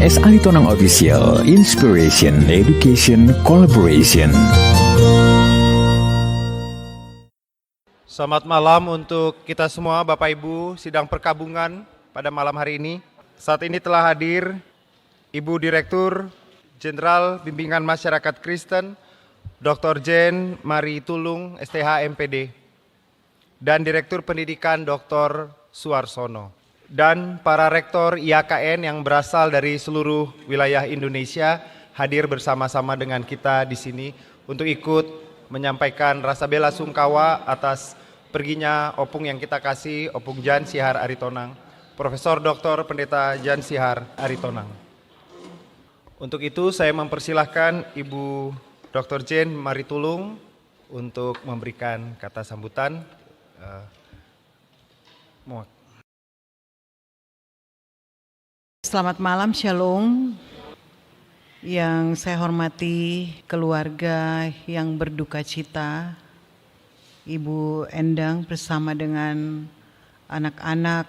PKS Aritonang Official, Inspiration, Education, Collaboration. Selamat malam untuk kita semua Bapak Ibu sidang perkabungan pada malam hari ini. Saat ini telah hadir Ibu Direktur Jenderal Bimbingan Masyarakat Kristen, Dr. Jane Marie Tulung, STH MPD, dan Direktur Pendidikan Dr. Suarsono, dan para rektor IAKN yang berasal dari seluruh wilayah Indonesia hadir bersama-sama dengan kita di sini untuk ikut menyampaikan rasa bela sungkawa atas perginya opung yang kita kasih, Opung Jan Sihar Aritonang, Profesor Dr. Pendeta Jan Sihar Aritonang. Untuk itu saya mempersilahkan Ibu Dr. Jane Marie Tulung untuk memberikan kata sambutan. Selamat malam, Shalom. Yang saya hormati keluarga yang berduka cita, Ibu Endang bersama dengan anak-anak,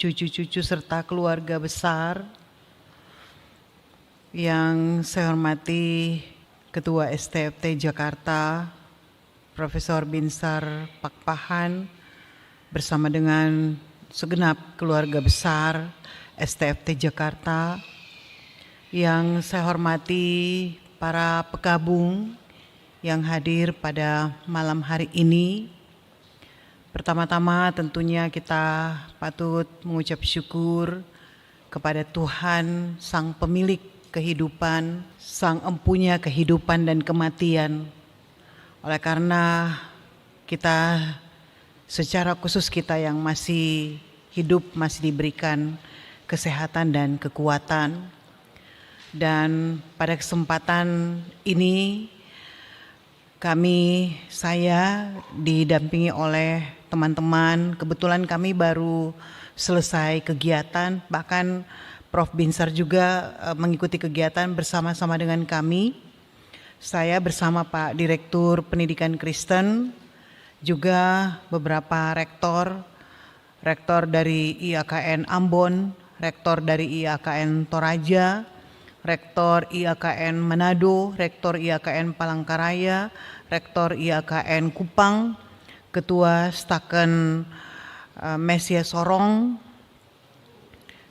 cucu-cucu serta keluarga besar. Yang saya hormati Ketua STFT Jakarta, Profesor Binsar Pakpahan, bersama dengan segenap keluarga besar STFT Jakarta. Yang saya hormati para pekabung yang hadir pada malam hari ini. Pertama-tama tentunya kita patut mengucap syukur kepada Tuhan, Sang Pemilik kehidupan, Sang Empunya kehidupan dan kematian. Oleh karena kita secara khusus kita yang masih hidup masih diberikan kesehatan dan kekuatan. Dan pada kesempatan ini saya didampingi oleh teman-teman, kebetulan kami baru selesai kegiatan, bahkan Prof. Binsar juga mengikuti kegiatan bersama-sama dengan kami. Saya bersama Pak Direktur Pendidikan Kristen, juga beberapa rektor dari IAKN Ambon, rektor dari IAKN Toraja, rektor IAKN Manado, rektor IAKN Palangkaraya, rektor IAKN Kupang, Ketua Staken Mesia Sorong.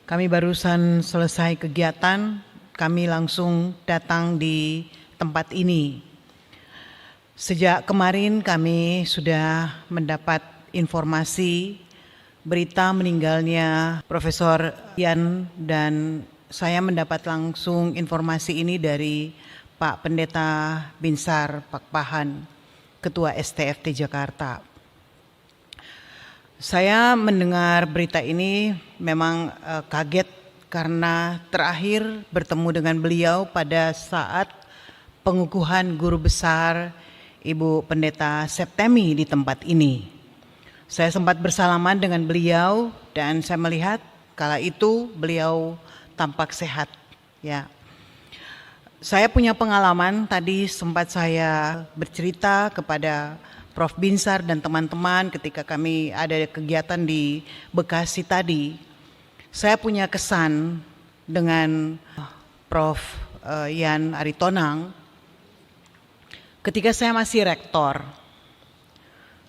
Kami barusan selesai kegiatan, kami langsung datang di tempat ini. Sejak kemarin kami sudah mendapat informasi berita meninggalnya Profesor Yan, dan saya mendapat langsung informasi ini dari Pak Pendeta Binsar Pakpahan, Ketua STFT Jakarta. Saya mendengar berita ini memang kaget karena terakhir bertemu dengan beliau pada saat pengukuhan guru besar Ibu Pendeta Septemi di tempat ini. Saya sempat bersalaman dengan beliau dan saya melihat kala itu beliau tampak sehat. Ya, saya punya pengalaman, tadi sempat saya bercerita kepada Prof. Binsar dan teman-teman ketika kami ada kegiatan di Bekasi tadi. Saya punya kesan dengan Prof. Yan Aritonang ketika saya masih rektor.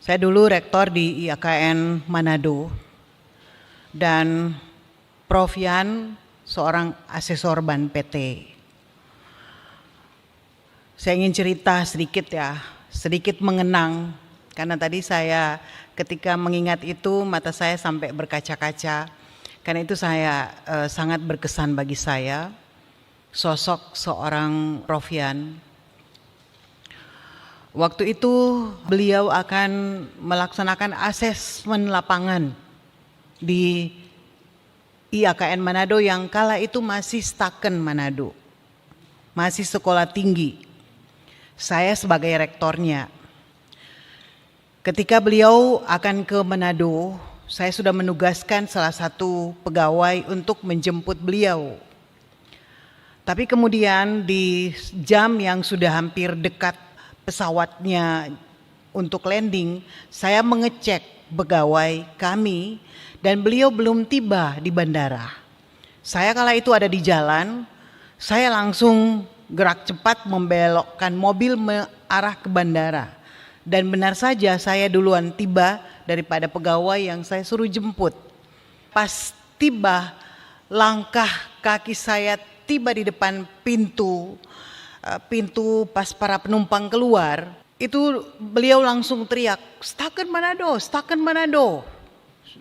Saya dulu rektor di IAKN Manado dan Prof. Yan seorang asesor Ban PT. Saya ingin cerita sedikit sedikit mengenang, karena tadi saya ketika mengingat itu mata saya sampai berkaca-kaca, karena itu saya sangat berkesan bagi saya, sosok seorang Prof. Yan. Waktu itu beliau akan melaksanakan asesmen lapangan di IAKN Manado yang kala itu masih Staken Manado, masih sekolah tinggi. Saya sebagai rektornya. Ketika beliau akan ke Manado, saya sudah menugaskan salah satu pegawai untuk menjemput beliau. Tapi kemudian di jam yang sudah hampir dekat pesawatnya untuk landing, saya mengecek pegawai kami dan beliau belum tiba di bandara. Saya kala itu ada di jalan, saya langsung gerak cepat membelokkan mobil arah ke bandara. Dan benar saja saya duluan tiba daripada pegawai yang saya suruh jemput. Pas tiba, langkah kaki saya tiba di depan pintu pas para penumpang keluar, itu beliau langsung teriak, Staken Manado, Staken Manado.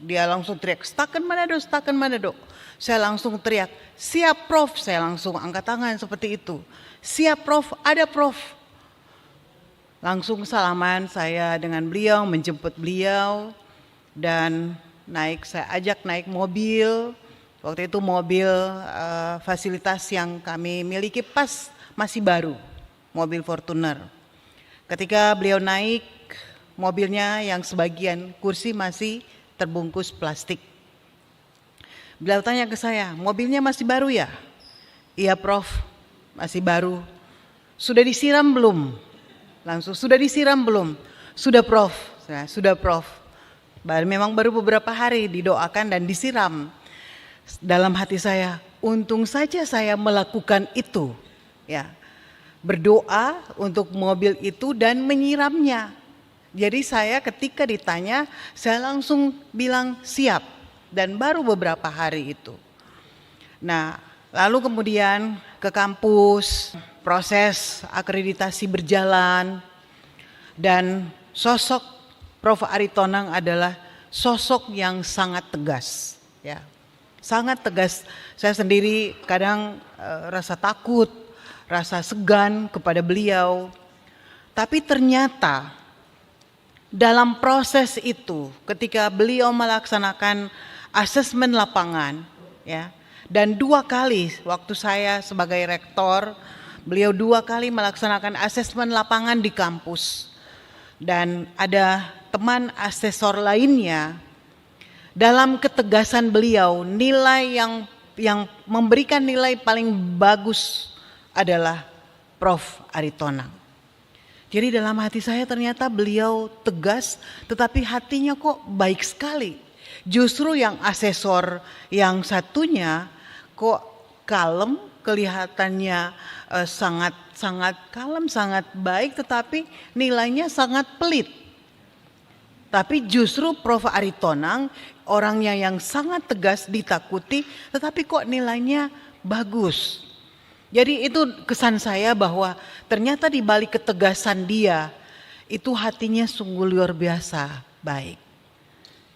Dia langsung teriak, Staken Manado, Staken Manado. Saya langsung teriak, siap Prof. Saya langsung angkat tangan seperti itu. Siap Prof, ada Prof. Langsung salaman saya dengan beliau, menjemput beliau. Dan saya ajak naik mobil. Waktu itu mobil fasilitas yang kami miliki pas masih baru, mobil Fortuner. Ketika beliau naik, mobilnya yang sebagian kursi masih terbungkus plastik. Beliau tanya ke saya, mobilnya masih baru ya? Iya Prof, masih baru. Sudah disiram belum? Langsung, sudah disiram belum? Sudah Prof, sudah Prof. Memang baru beberapa hari didoakan dan disiram. Dalam hati saya, untung saja saya melakukan itu. Ya, berdoa untuk mobil itu dan menyiramnya. Jadi saya ketika ditanya, saya langsung bilang siap. Dan baru beberapa hari itu. Nah, lalu kemudian ke kampus, proses akreditasi berjalan, dan sosok Prof. Aritonang adalah sosok yang sangat tegas, ya, sangat tegas. Saya sendiri kadang rasa takut, rasa segan kepada beliau, tapi ternyata dalam proses itu, ketika beliau melaksanakan asesmen lapangan, ya, dan 2 kali waktu saya sebagai rektor, beliau 2 kali melaksanakan asesmen lapangan di kampus, dan ada teman asesor lainnya. Dalam ketegasan beliau, nilai yang memberikan nilai paling bagus adalah Prof. Aritonang. Jadi dalam hati saya ternyata beliau tegas, tetapi hatinya kok baik sekali. Justru yang asesor yang satunya kok kalem, kelihatannya sangat kalem, sangat baik, tetapi nilainya sangat pelit. Tapi justru Prof. Aritonang orangnya yang sangat tegas, ditakuti, tetapi kok nilainya bagus. Jadi itu kesan saya bahwa ternyata di balik ketegasan dia, itu hatinya sungguh luar biasa baik.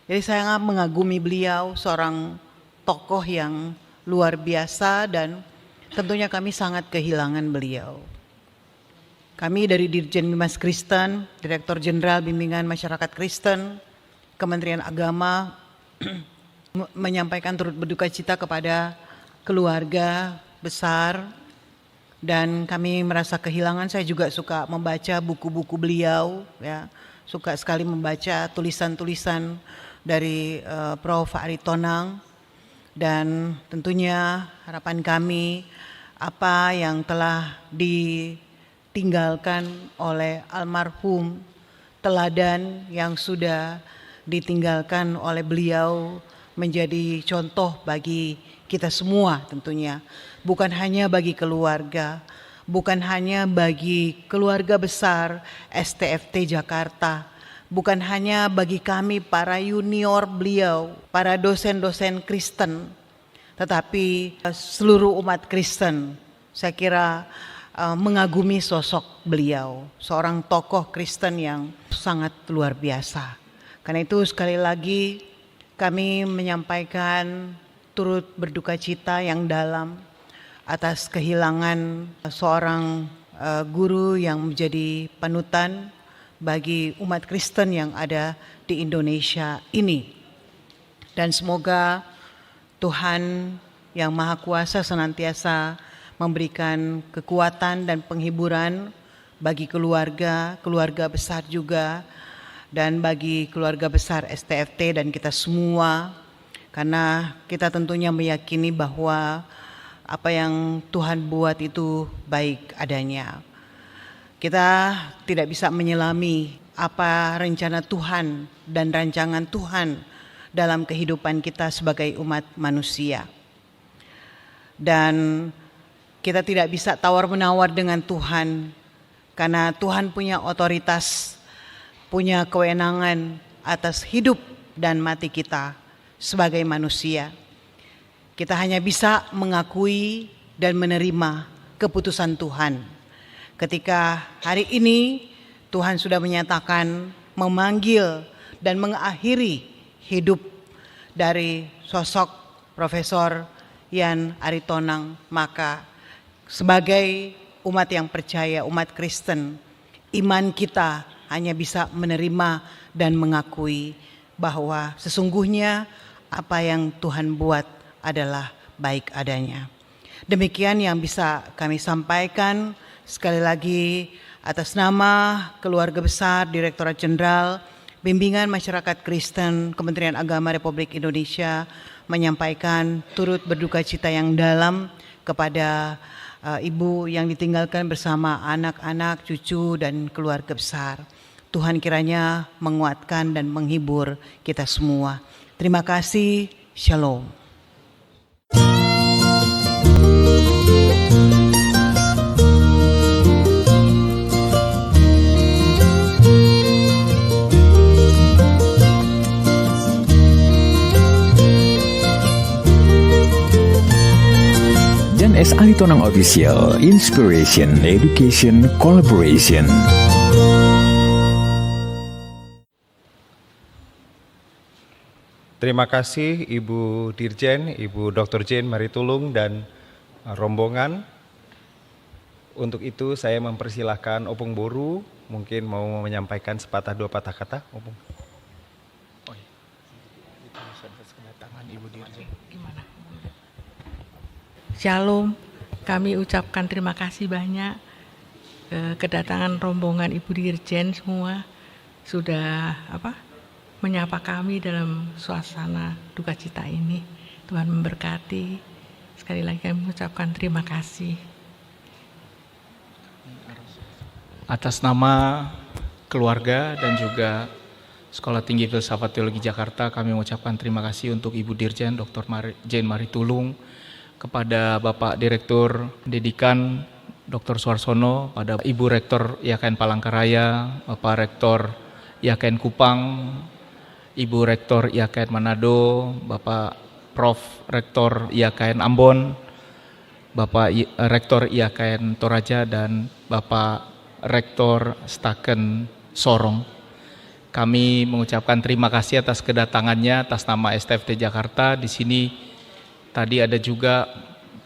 Jadi saya mengagumi beliau, seorang tokoh yang luar biasa, dan tentunya kami sangat kehilangan beliau. Kami dari Dirjen Bimas Kristen, Direktur Jenderal Bimbingan Masyarakat Kristen, Kementerian Agama menyampaikan turut berduka cita kepada keluarga besar, dan kami merasa kehilangan. Saya juga suka membaca buku-buku beliau, ya, suka sekali membaca tulisan-tulisan dari Prof. Aritonang, dan tentunya harapan kami apa yang telah ditinggalkan oleh almarhum, teladan yang sudah ditinggalkan oleh beliau menjadi contoh bagi kita semua tentunya, bukan hanya bagi keluarga, bukan hanya bagi keluarga besar STFT Jakarta, bukan hanya bagi kami para junior beliau, para dosen-dosen Kristen, tetapi seluruh umat Kristen. Saya kira mengagumi sosok beliau, seorang tokoh Kristen yang sangat luar biasa. Karena itu sekali lagi kami menyampaikan turut berduka cita yang dalam atas kehilangan seorang guru yang menjadi panutan bagi umat Kristen yang ada di Indonesia ini. Dan semoga Tuhan yang Maha Kuasa senantiasa memberikan kekuatan dan penghiburan bagi keluarga besar juga, dan bagi keluarga besar STFT dan kita semua, karena kita tentunya meyakini bahwa apa yang Tuhan buat itu baik adanya. Kita tidak bisa menyelami apa rencana Tuhan dan rancangan Tuhan dalam kehidupan kita sebagai umat manusia. dan kita tidak bisa tawar-menawar dengan Tuhan, karena Tuhan punya otoritas, punya kewenangan atas hidup dan mati kita sebagai manusia. Kita hanya bisa mengakui dan menerima keputusan Tuhan. Ketika hari ini Tuhan sudah menyatakan, memanggil dan mengakhiri hidup dari sosok Profesor Yan Aritonang, maka sebagai umat yang percaya, umat Kristen, iman kita hanya bisa menerima dan mengakui bahwa sesungguhnya apa yang Tuhan buat adalah baik adanya. Demikian yang bisa kami sampaikan. Sekali lagi atas nama Keluarga Besar Direktorat Jenderal Bimbingan Masyarakat Kristen Kementerian Agama Republik Indonesia menyampaikan turut berduka cita yang dalam kepada ibu yang ditinggalkan bersama anak-anak, cucu, dan keluarga besar. Tuhan kiranya menguatkan dan menghibur kita semua. Terima kasih. Shalom. Jan S. Aritonang Official, Inspiration, Education, Collaboration. Terima kasih Ibu Dirjen, Ibu Dr. Jane Maritulung dan rombongan. Untuk itu saya mempersilahkan Opung Boru, mungkin mau menyampaikan sepatah dua patah kata. Opung. Shalom, kami ucapkan terima kasih banyak kedatangan rombongan Ibu Dirjen semua sudah menyapa kami dalam suasana duka cita ini. Tuhan memberkati. Sekali lagi kami mengucapkan terima kasih. Atas nama keluarga dan juga Sekolah Tinggi Filsafat Teologi Jakarta, kami mengucapkan terima kasih untuk Ibu Dirjen Dr. Jane Maritulung, kepada Bapak Direktur Pendidikan Dr. Suarsono, pada Ibu Rektor IAKN Palangkaraya, Bapak Rektor IAKN Kupang, Ibu Rektor IAKN Manado, Bapak Prof. Rektor IAKN Ambon, Bapak Rektor IAKN Toraja, dan Bapak Rektor Staken Sorong. Kami mengucapkan terima kasih atas kedatangannya atas nama STFT Jakarta. Di sini tadi ada juga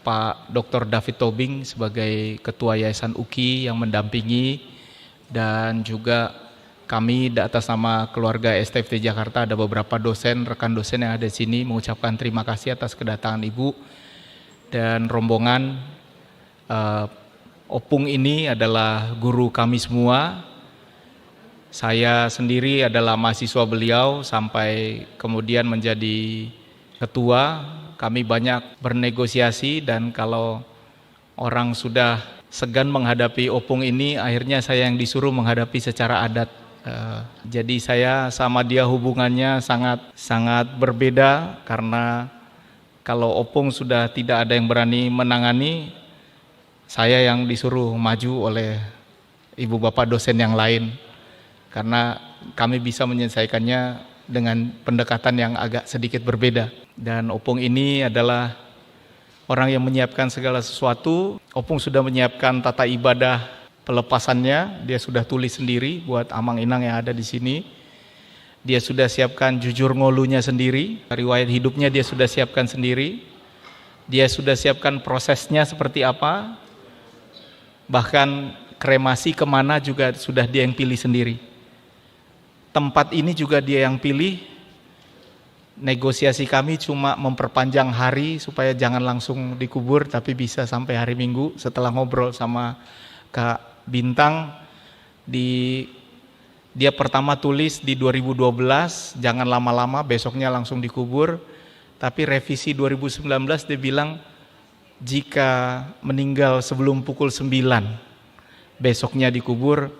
Pak Dr. David Tobing sebagai Ketua Yayasan UKI yang mendampingi, dan juga kami atas nama keluarga STFT Jakarta ada beberapa dosen, rekan dosen yang ada di sini mengucapkan terima kasih atas kedatangan Ibu dan rombongan. Opung ini adalah guru kami semua. Saya sendiri adalah mahasiswa beliau sampai kemudian menjadi ketua. Kami banyak bernegosiasi, dan kalau orang sudah segan menghadapi Opung ini, akhirnya saya yang disuruh menghadapi secara adat. Jadi saya sama dia hubungannya sangat berbeda, karena kalau Opung sudah tidak ada yang berani menangani, saya yang disuruh maju oleh ibu bapak dosen yang lain, karena kami bisa menyelesaikannya dengan pendekatan yang agak sedikit berbeda. Dan Opung ini adalah orang yang menyiapkan segala sesuatu. Opung sudah menyiapkan tata ibadah pelepasannya, dia sudah tulis sendiri buat amang inang yang ada di sini. Dia sudah siapkan jujur ngolunya sendiri, riwayat hidupnya dia sudah siapkan sendiri. Dia sudah siapkan prosesnya seperti apa, bahkan kremasi kemana juga sudah dia yang pilih sendiri. Tempat ini juga dia yang pilih. Negosiasi kami cuma memperpanjang hari supaya jangan langsung dikubur, tapi bisa sampai hari Minggu. Setelah ngobrol sama Kak Bintang, dia pertama tulis di 2012, jangan lama-lama, besoknya langsung dikubur. Tapi revisi 2019 dia bilang, jika meninggal sebelum pukul 9, besoknya dikubur,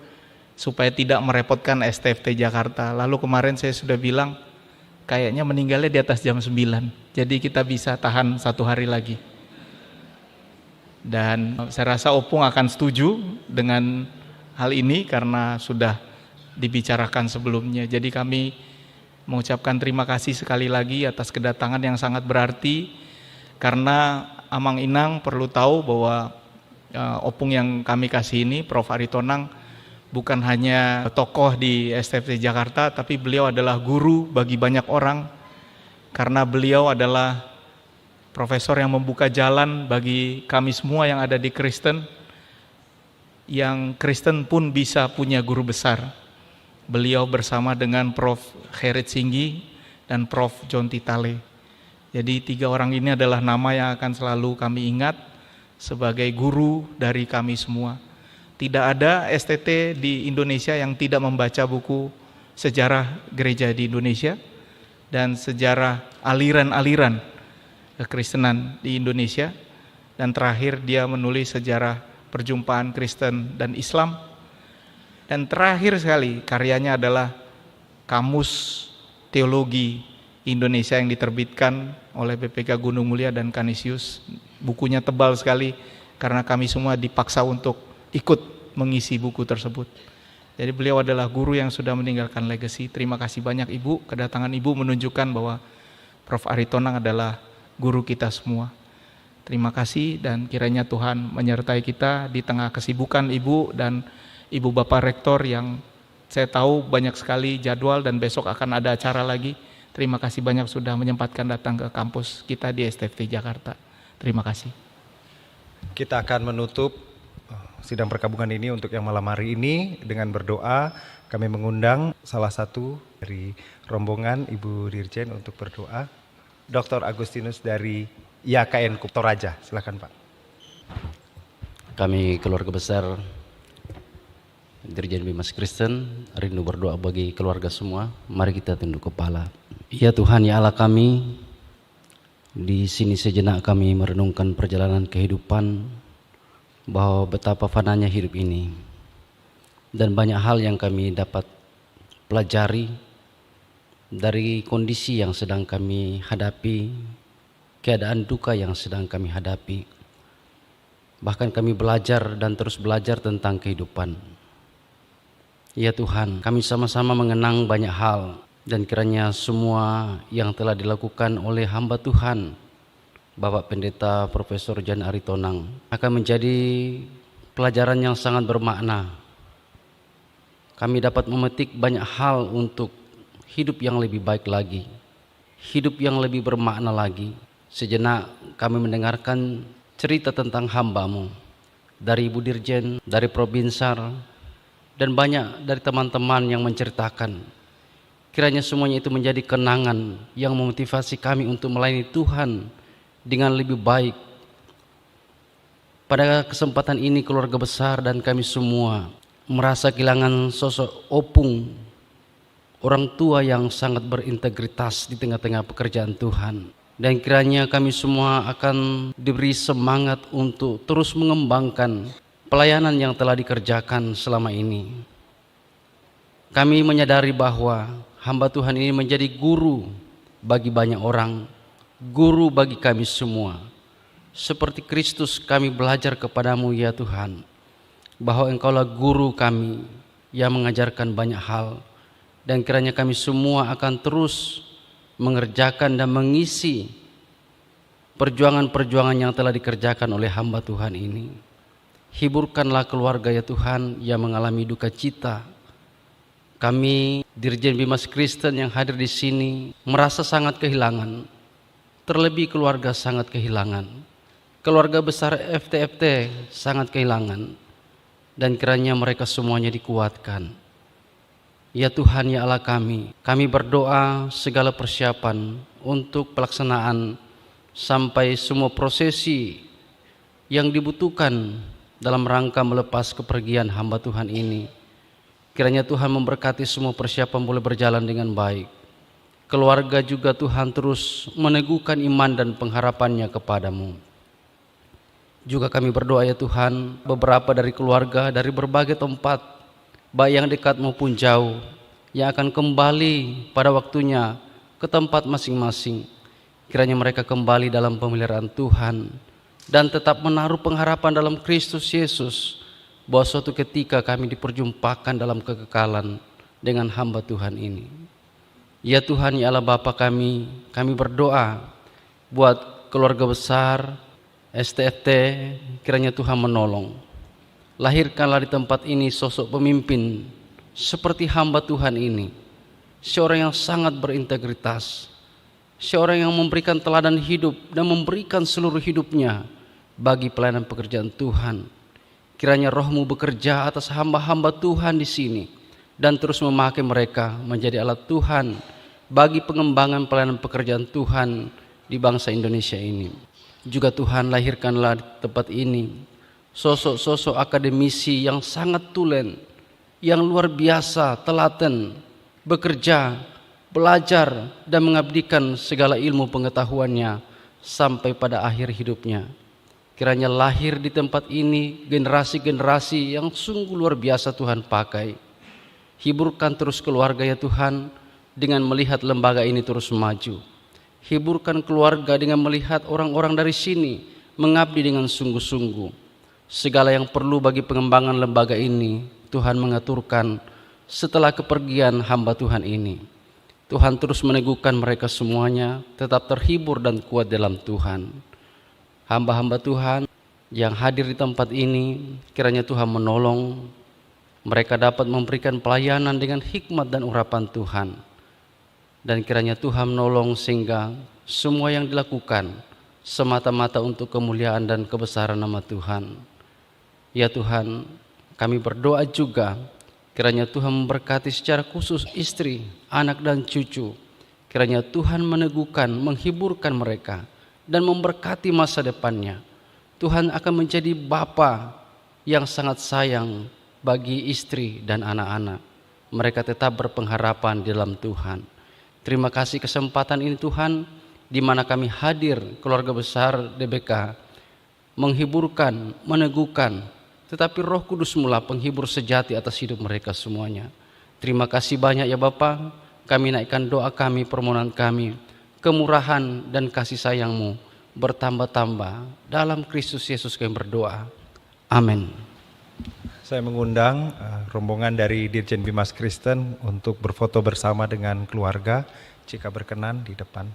supaya tidak merepotkan STFT Jakarta. Lalu kemarin saya sudah bilang, kayaknya meninggalnya di atas jam 9, jadi kita bisa tahan 1 hari lagi. Dan saya rasa Opung akan setuju dengan hal ini karena sudah dibicarakan sebelumnya. Jadi kami mengucapkan terima kasih sekali lagi atas kedatangan yang sangat berarti, karena Amang Inang perlu tahu bahwa Opung yang kami kasih ini, Prof. Aritonang, bukan hanya tokoh di STFT Jakarta, tapi beliau adalah guru bagi banyak orang, karena beliau adalah profesor yang membuka jalan bagi kami semua yang ada di Kristen, yang Kristen pun bisa punya guru besar. Beliau bersama dengan Prof. Gerrit Singgi dan Prof. John Titale. Jadi 3 orang ini adalah nama yang akan selalu kami ingat sebagai guru dari kami semua. Tidak ada STT di Indonesia yang tidak membaca buku sejarah gereja di Indonesia dan sejarah aliran-aliran kekristenan di Indonesia, dan terakhir dia menulis sejarah perjumpaan Kristen dan Islam, dan terakhir sekali karyanya adalah Kamus Teologi Indonesia yang diterbitkan oleh BPK Gunung Mulia dan Canisius. Bukunya tebal sekali karena kami semua dipaksa untuk ikut mengisi buku tersebut. Jadi beliau adalah guru yang sudah meninggalkan legacy. Terima kasih banyak Ibu. Kedatangan Ibu menunjukkan bahwa Prof. Aritonang adalah guru kita semua. Terima kasih, dan kiranya Tuhan menyertai kita di tengah kesibukan Ibu dan Ibu Bapak Rektor yang saya tahu banyak sekali jadwal dan besok akan ada acara lagi. Terima kasih banyak sudah menyempatkan datang ke kampus kita di STFT Jakarta. Terima kasih. Kita akan menutup sidang perkabungan ini untuk yang malam hari ini dengan berdoa. Kami mengundang salah satu dari rombongan Ibu Dirjen untuk berdoa. Dr. Agustinus dari YKN Toraja, silakan Pak. Kami keluarga besar Dirjen Bimas Kristen rindu berdoa bagi keluarga semua. Mari kita tunduk kepala. Ya Tuhan, ya Allah kami, di sini sejenak kami merenungkan perjalanan kehidupan, bahwa betapa fananya hidup ini, dan banyak hal yang kami dapat pelajari dari kondisi yang sedang kami hadapi, keadaan duka yang sedang kami hadapi. Bahkan kami belajar dan terus belajar tentang kehidupan. Ya Tuhan, kami sama-sama mengenang banyak hal, dan kiranya semua yang telah dilakukan oleh hamba Tuhan Bapak Pendeta Profesor Jan Aritonang akan menjadi pelajaran yang sangat bermakna. Kami dapat memetik banyak hal untuk hidup yang lebih baik lagi, hidup yang lebih bermakna lagi. Sejenak kami mendengarkan cerita tentang hamba-Mu dari Ibu Dirjen, dari Prof. Binsar, dan banyak dari teman-teman yang menceritakan. Kiranya semuanya itu menjadi kenangan yang memotivasi kami untuk melayani Tuhan dengan lebih baik. Pada kesempatan ini keluarga besar dan kami semua merasa kehilangan sosok Opung, orang tua yang sangat berintegritas di tengah-tengah pekerjaan Tuhan. Dan kiranya kami semua akan diberi semangat untuk terus mengembangkan pelayanan yang telah dikerjakan selama ini. Kami menyadari bahwa hamba Tuhan ini menjadi guru bagi banyak orang, guru bagi kami semua. Seperti Kristus kami belajar kepadamu ya Tuhan, bahwa Engkaulah guru kami yang mengajarkan banyak hal. Dan kiranya kami semua akan terus mengerjakan dan mengisi perjuangan-perjuangan yang telah dikerjakan oleh hamba Tuhan ini. Hiburkanlah keluarga ya Tuhan yang mengalami duka cita. Kami Dirjen Bimas Kristen yang hadir di sini merasa sangat kehilangan. Terlebih keluarga sangat kehilangan. Keluarga besar FTFT sangat kehilangan. Dan kiranya mereka semuanya dikuatkan. Ya Tuhan, ya Allah kami berdoa segala persiapan untuk pelaksanaan sampai semua prosesi yang dibutuhkan dalam rangka melepas kepergian hamba Tuhan ini. Kiranya Tuhan memberkati semua persiapan boleh berjalan dengan baik. Keluarga juga Tuhan terus meneguhkan iman dan pengharapannya kepadamu. Juga kami berdoa ya Tuhan, beberapa dari keluarga dari berbagai tempat, baik yang dekat maupun jauh, yang akan kembali pada waktunya ke tempat masing-masing. Kiranya mereka kembali dalam pemeliharaan Tuhan, dan tetap menaruh pengharapan dalam Kristus Yesus bahwa suatu ketika kami diperjumpakan dalam kekekalan dengan hamba Tuhan ini. Ya Tuhan, ya Allah Bapa kami berdoa buat keluarga besar STFT, kiranya Tuhan menolong. Lahirkanlah di tempat ini sosok pemimpin seperti hamba Tuhan ini, seorang yang sangat berintegritas, seorang yang memberikan teladan hidup dan memberikan seluruh hidupnya bagi pelayanan pekerjaan Tuhan. Kiranya Roh-Mu bekerja atas hamba-hamba Tuhan di sini dan terus memakai mereka menjadi alat Tuhan bagi pengembangan pelayanan pekerjaan Tuhan di bangsa Indonesia ini. Juga Tuhan, lahirkanlah di tempat ini sosok-sosok akademisi yang sangat tulen, yang luar biasa, telaten, bekerja, belajar, dan mengabdikan segala ilmu pengetahuannya sampai pada akhir hidupnya. Kiranya lahir di tempat ini generasi-generasi yang sungguh luar biasa Tuhan pakai. Hiburkan terus keluarga ya Tuhan dengan melihat lembaga ini terus maju. Hiburkan keluarga dengan melihat orang-orang dari sini mengabdi dengan sungguh-sungguh. Segala yang perlu bagi pengembangan lembaga ini Tuhan mengaturkan setelah kepergian hamba Tuhan ini. Tuhan terus meneguhkan mereka semuanya tetap terhibur dan kuat dalam Tuhan. Hamba-hamba Tuhan yang hadir di tempat ini, kiranya Tuhan menolong mereka dapat memberikan pelayanan dengan hikmat dan urapan Tuhan. Dan kiranya Tuhan menolong sehingga semua yang dilakukan semata-mata untuk kemuliaan dan kebesaran nama Tuhan. Ya Tuhan, kami berdoa juga kiranya Tuhan memberkati secara khusus istri, anak dan cucu. Kiranya Tuhan meneguhkan, menghiburkan mereka dan memberkati masa depannya. Tuhan akan menjadi Bapa yang sangat sayang bagi istri dan anak-anak. Mereka tetap berpengharapan di dalam Tuhan. Terima kasih kesempatan ini Tuhan, di mana kami hadir keluarga besar DBK, menghiburkan, meneguhkan, tetapi Roh Kudus mula penghibur sejati atas hidup mereka semuanya. Terima kasih banyak ya Bapa, kami naikkan doa kami, permohonan kami, kemurahan dan kasih sayang-Mu bertambah-tambah. Dalam Kristus Yesus kami berdoa. Amin. Saya mengundang rombongan dari Dirjen Bimas Kristen untuk berfoto bersama dengan keluarga, jika berkenan di depan.